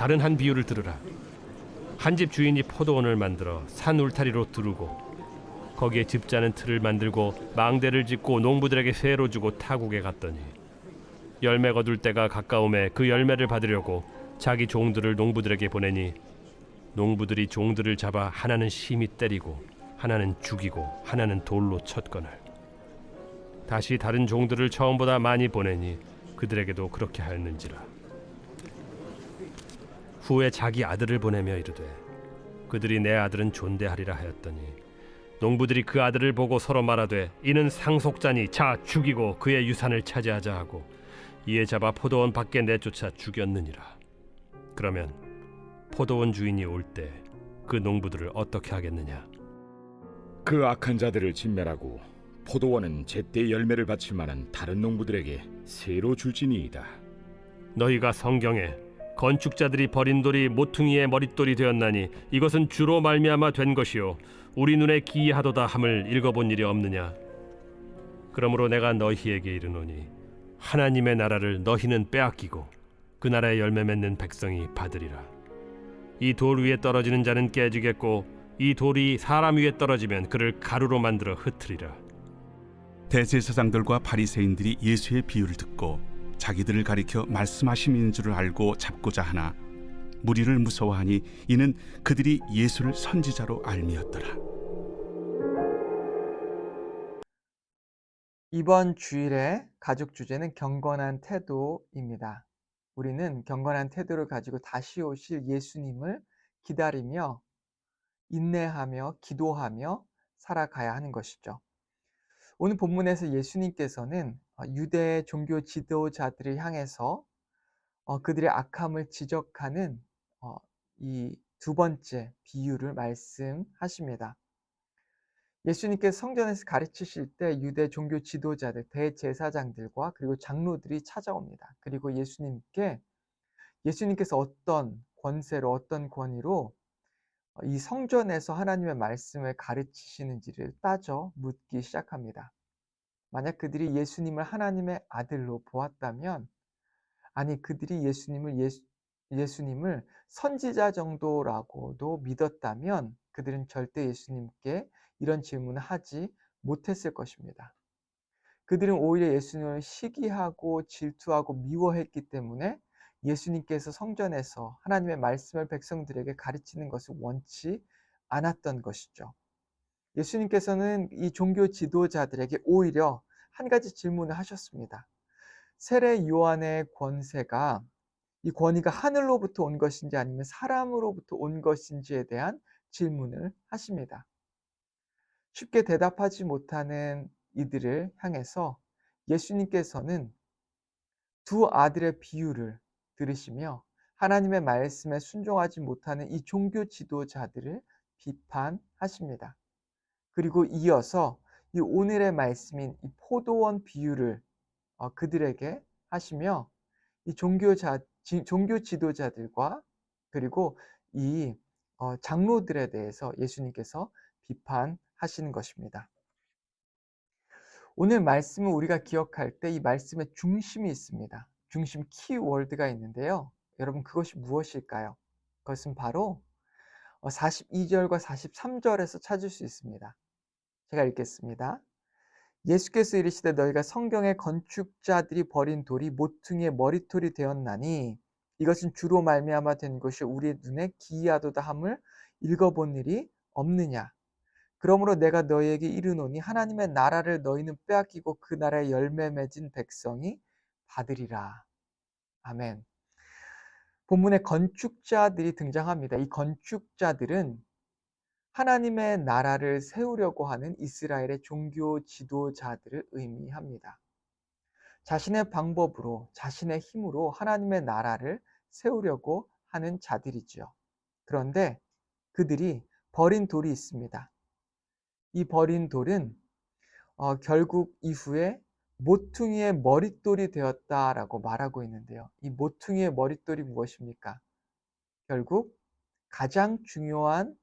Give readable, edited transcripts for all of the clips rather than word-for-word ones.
다른 한 비유를 들으라. 한 집 주인이 포도원을 만들어 산 울타리로 두르고 거기에 집자는 틀을 만들고 망대를 짓고 농부들에게 세로 주고 타국에 갔더니 열매 거둘 때가 가까움에 그 열매를 받으려고 자기 종들을 농부들에게 보내니 농부들이 종들을 잡아 하나는 심히 때리고 하나는 죽이고 하나는 돌로 쳤거늘 다시 다른 종들을 처음보다 많이 보내니 그들에게도 그렇게 하였는지라. 후에 자기 아들을 보내며 이르되 그들이 내 아들은 존대하리라 하였더니 농부들이 그 아들을 보고 서로 말하되 이는 상속자니 자 죽이고 그의 유산을 차지하자 하고 이에 잡아 포도원 밖에 내쫓아 죽였느니라. 그러면 포도원 주인이 올 때 그 농부들을 어떻게 하겠느냐? 그 악한 자들을 진멸하고 포도원은 제때 열매를 바칠 만한 다른 농부들에게 새로 줄지니이다. 너희가 성경에 건축자들이 버린 돌이 모퉁이의 머릿돌이 되었나니 이것은 주로 말미암아 된 것이요 우리 눈에 기이하도다 함을 읽어본 일이 없느냐? 그러므로 내가 너희에게 이르노니 하나님의 나라를 너희는 빼앗기고 그 나라의 열매 맺는 백성이 받으리라. 이 돌 위에 떨어지는 자는 깨지겠고 이 돌이 사람 위에 떨어지면 그를 가루로 만들어 흩으리라. 대제사장들과 바리새인들이 예수의 비유를 듣고 자기들을 가리켜 말씀하심인 줄을 알고 잡고자 하나 무리를 무서워하니 이는 그들이 예수를 선지자로 알미었더라. 이번 주일의 가족 주제는 경건한 태도입니다. 우리는 경건한 태도를 가지고 다시 오실 예수님을 기다리며 인내하며 기도하며 살아가야 하는 것이죠. 오늘 본문에서 예수님께서는 유대 종교 지도자들을 향해서 그들의 악함을 지적하는 이 두 번째 비유를 말씀하십니다. 예수님께서 성전에서 가르치실 때 유대 종교 지도자들, 대제사장들과 그리고 장로들이 찾아옵니다. 그리고 예수님께서 어떤 권세로 어떤 권위로 이 성전에서 하나님의 말씀을 가르치시는지를 따져 묻기 시작합니다. 만약 그들이 예수님을 하나님의 아들로 보았다면, 아니 그들이 예수님을 선지자 정도라고도 믿었다면 그들은 절대 예수님께 이런 질문을 하지 못했을 것입니다. 그들은 오히려 예수님을 시기하고 질투하고 미워했기 때문에 예수님께서 성전에서 하나님의 말씀을 백성들에게 가르치는 것을 원치 않았던 것이죠. 예수님께서는 이 종교 지도자들에게 오히려 한 가지 질문을 하셨습니다. 세례 요한의 권세가 이 권위가 하늘로부터 온 것인지 아니면 사람으로부터 온 것인지에 대한 질문을 하십니다. 쉽게 대답하지 못하는 이들을 향해서 예수님께서는 두 아들의 비유를 들으시며 하나님의 말씀에 순종하지 못하는 이 종교 지도자들을 비판하십니다. 그리고 이어서 이 오늘의 말씀인 이 포도원 비유를 그들에게 하시며 이 종교 지도자들과 그리고 이 장로들에 대해서 예수님께서 비판하시는 것입니다. 오늘 말씀을 우리가 기억할 때 이 말씀의 중심이 있습니다. 중심 키워드가 있는데요. 여러분 그것이 무엇일까요? 그것은 바로 42절과 43절에서 찾을 수 있습니다. 제가 읽겠습니다. 예수께서 이르시되 너희가 성경의 건축자들이 버린 돌이 모퉁이의 머릿돌이 되었나니 이것은 주로 말미암아 된 것이 우리의 눈에 기이하도다 함을 읽어본 일이 없느냐. 그러므로 내가 너희에게 이르노니 하나님의 나라를 너희는 빼앗기고 그 나라의 열매 맺은 백성이 받으리라. 아멘. 본문에 건축자들이 등장합니다. 이 건축자들은 하나님의 나라를 세우려고 하는 이스라엘의 종교 지도자들을 의미합니다. 자신의 방법으로, 자신의 힘으로 하나님의 나라를 세우려고 하는 자들이지요. 그런데 그들이 버린 돌이 있습니다. 이 버린 돌은 결국 이후에 모퉁이의 머릿돌이 되었다라고 말하고 있는데요. 이 모퉁이의 머릿돌이 무엇입니까? 결국 가장 중요한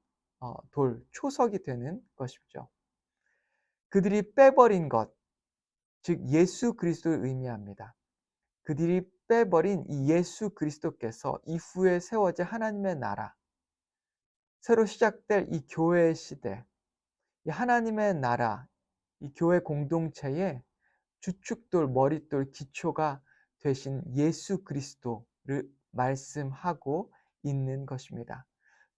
초석이 되는 것이죠. 그들이 빼버린 것, 즉 예수 그리스도를 의미합니다. 그들이 빼버린 이 예수 그리스도께서 이후에 세워질 하나님의 나라, 새로 시작될 이 교회의 시대, 이 하나님의 나라, 이 교회 공동체의 주축돌, 머릿돌, 기초가 되신 예수 그리스도를 말씀하고 있는 것입니다.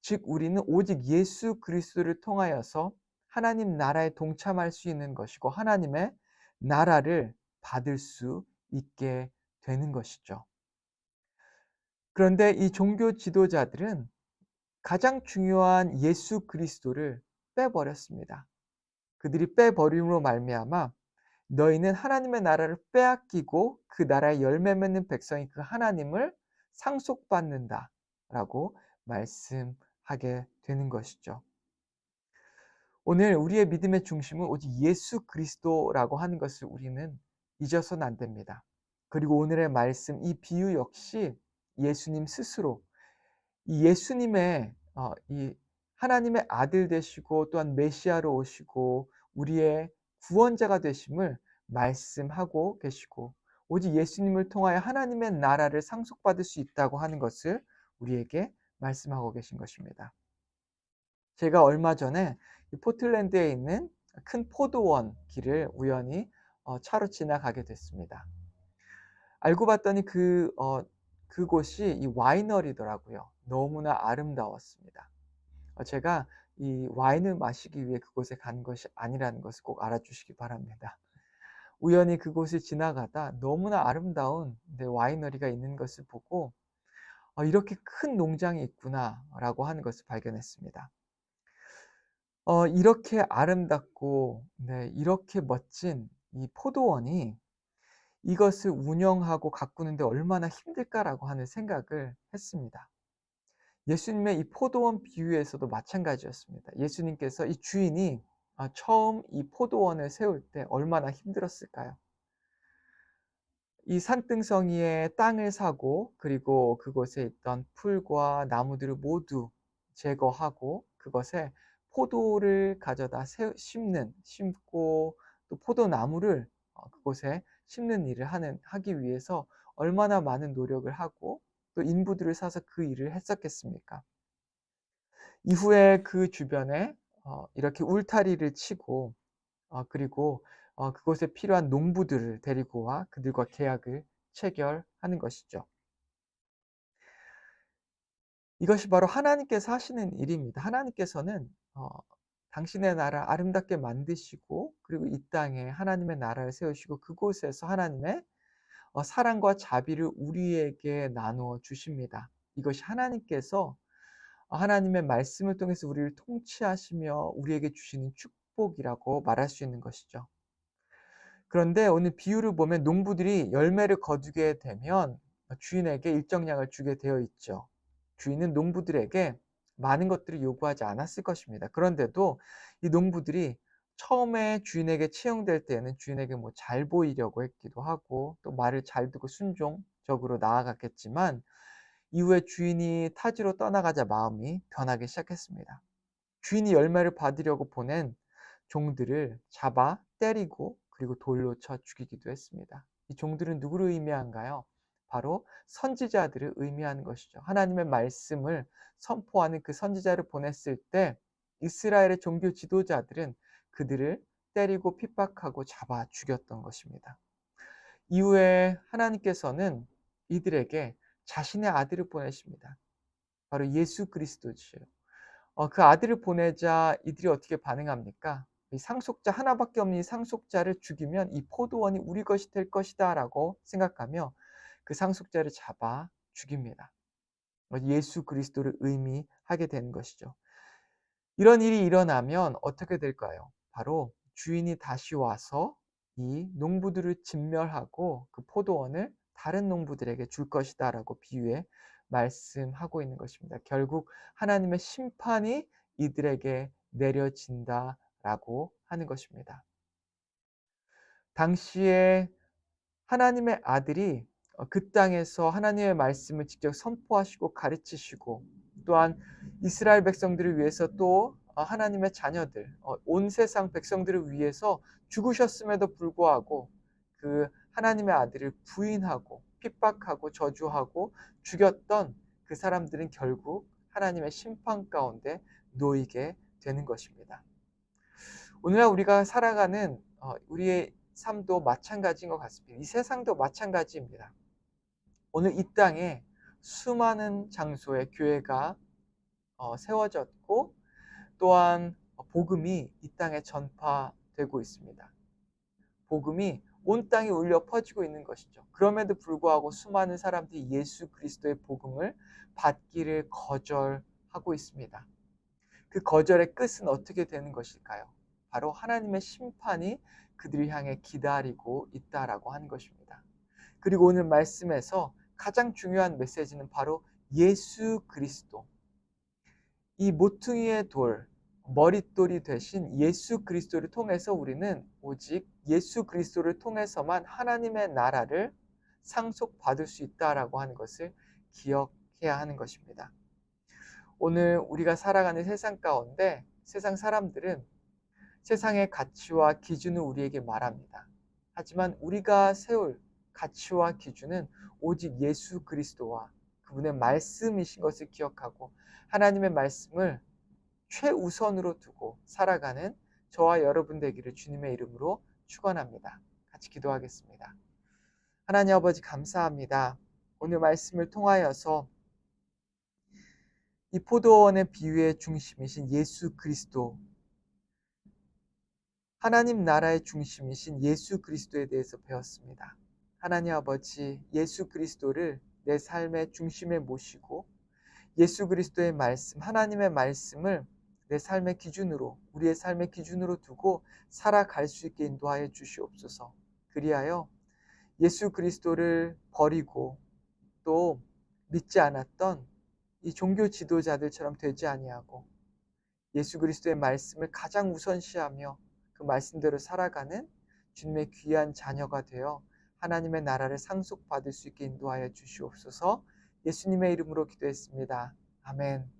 즉 우리는 오직 예수 그리스도를 통하여서 하나님 나라에 동참할 수 있는 것이고 하나님의 나라를 받을 수 있게 되는 것이죠. 그런데 이 종교 지도자들은 가장 중요한 예수 그리스도를 빼버렸습니다. 그들이 빼버림으로 말미암아 너희는 하나님의 나라를 빼앗기고 그 나라의 열매 맺는 백성이 그 하나님을 상속받는다라고 말씀하게 되는 것이죠. 오늘 우리의 믿음의 중심은 오직 예수 그리스도라고 하는 것을 우리는 잊어서는 안 됩니다. 그리고 오늘의 말씀, 이 비유 역시 예수님 스스로 이 예수님의 이 하나님의 아들 되시고 또한 메시아로 오시고 우리의 구원자가 되심을 말씀하고 계시고 오직 예수님을 통하여 하나님의 나라를 상속받을 수 있다고 하는 것을 우리에게 말씀하고 계신 것입니다. 제가 얼마 전에 포틀랜드에 있는 큰 포도원 길을 우연히 차로 지나가게 됐습니다. 알고 봤더니 그곳이 이 와이너리더라고요. 너무나 아름다웠습니다. 제가 이 와인을 마시기 위해 그곳에 간 것이 아니라는 것을 꼭 알아주시기 바랍니다. 우연히 그곳을 지나가다 너무나 아름다운 와이너리가 있는 것을 보고 이렇게 큰 농장이 있구나라고 하는 것을 발견했습니다. 이렇게 아름답고 이렇게 멋진 이 포도원이 이것을 운영하고 가꾸는데 얼마나 힘들까라고 하는 생각을 했습니다. 예수님의 이 포도원 비유에서도 마찬가지였습니다. 예수님께서 이 주인이 처음 이 포도원을 세울 때 얼마나 힘들었을까요? 이 산등성이의 땅을 사고 그리고 그곳에 있던 풀과 나무들을 모두 제거하고 그것에 포도를 가져다 심고 또 포도나무를 그곳에 심는 일을 하기 위해서 얼마나 많은 노력을 하고 또 인부들을 사서 그 일을 했었겠습니까? 이후에 그 주변에 이렇게 울타리를 치고 그리고 그곳에 필요한 농부들을 데리고 와 그들과 계약을 체결하는 것이죠. 이것이 바로 하나님께서 하시는 일입니다. 하나님께서는 당신의 나라 아름답게 만드시고 그리고 이 땅에 하나님의 나라를 세우시고 그곳에서 하나님의 사랑과 자비를 우리에게 나누어 주십니다. 이것이 하나님께서 하나님의 말씀을 통해서 우리를 통치하시며 우리에게 주시는 축복이라고 말할 수 있는 것이죠. 그런데 오늘 비유를 보면 농부들이 열매를 거두게 되면 주인에게 일정량을 주게 되어 있죠. 주인은 농부들에게 많은 것들을 요구하지 않았을 것입니다. 그런데도 이 농부들이 처음에 주인에게 채용될 때는 주인에게 뭐 잘 보이려고 했기도 하고 또 말을 잘 듣고 순종적으로 나아갔겠지만 이후에 주인이 타지로 떠나가자 마음이 변하기 시작했습니다. 주인이 열매를 받으려고 보낸 종들을 잡아 때리고 그리고 돌로 쳐 죽이기도 했습니다. 이 종들은 누구를 의미한가요? 바로 선지자들을 의미하는 것이죠. 하나님의 말씀을 선포하는 그 선지자를 보냈을 때 이스라엘의 종교 지도자들은 그들을 때리고 핍박하고 잡아 죽였던 것입니다. 이후에 하나님께서는 이들에게 자신의 아들을 보내십니다. 바로 예수 그리스도지요. 그 아들을 보내자 이들이 어떻게 반응합니까? 이 상속자 하나밖에 없는 이 상속자를 죽이면 이 포도원이 우리 것이 될 것이다 라고 생각하며 그 상속자를 잡아 죽입니다. 예수 그리스도를 의미하게 되는 것이죠. 이런 일이 일어나면 어떻게 될까요? 바로 주인이 다시 와서 이 농부들을 진멸하고 그 포도원을 다른 농부들에게 줄 것이다 라고 비유해 말씀하고 있는 것입니다. 결국 하나님의 심판이 이들에게 내려진다라고 하는 것입니다. 당시에 하나님의 아들이 그 땅에서 하나님의 말씀을 직접 선포하시고 가르치시고 또한 이스라엘 백성들을 위해서 또 하나님의 자녀들, 온 세상 백성들을 위해서 죽으셨음에도 불구하고 그 하나님의 아들을 부인하고 핍박하고 저주하고 죽였던 그 사람들은 결국 하나님의 심판 가운데 놓이게 되는 것입니다. 오늘날 우리가 살아가는 우리의 삶도 마찬가지인 것 같습니다. 이 세상도 마찬가지입니다. 오늘 이 땅에 수많은 장소에 교회가 세워졌고 또한 복음이 이 땅에 전파되고 있습니다. 복음이 온 땅에 울려 퍼지고 있는 것이죠. 그럼에도 불구하고 수많은 사람들이 예수 그리스도의 복음을 받기를 거절하고 있습니다. 그 거절의 끝은 어떻게 되는 것일까요? 바로 하나님의 심판이 그들을 향해 기다리고 있다라고 하는 것입니다. 그리고 오늘 말씀에서 가장 중요한 메시지는 바로 예수 그리스도, 이 모퉁이의 돌, 머릿돌이 되신 예수 그리스도를 통해서 우리는 오직 예수 그리스도를 통해서만 하나님의 나라를 상속받을 수 있다라고 하는 것을 기억해야 하는 것입니다. 오늘 우리가 살아가는 세상 가운데 세상 사람들은 세상의 가치와 기준을 우리에게 말합니다. 하지만 우리가 세울 가치와 기준은 오직 예수 그리스도와 그분의 말씀이신 것을 기억하고 하나님의 말씀을 최우선으로 두고 살아가는 저와 여러분 되기를 주님의 이름으로 축원합니다. 같이 기도하겠습니다. 하나님 아버지 감사합니다. 오늘 말씀을 통하여서 이 포도원의 비유의 중심이신 예수 그리스도, 하나님 나라의 중심이신 예수 그리스도에 대해서 배웠습니다. 하나님 아버지, 예수 그리스도를 내 삶의 중심에 모시고 예수 그리스도의 말씀, 하나님의 말씀을 내 삶의 기준으로, 우리의 삶의 기준으로 두고 살아갈 수 있게 인도하여 주시옵소서. 그리하여 예수 그리스도를 버리고 또 믿지 않았던 이 종교 지도자들처럼 되지 아니하고 예수 그리스도의 말씀을 가장 우선시하며 그 말씀대로 살아가는 주님의 귀한 자녀가 되어 하나님의 나라를 상속받을 수 있게 인도하여 주시옵소서. 예수님의 이름으로 기도했습니다. 아멘.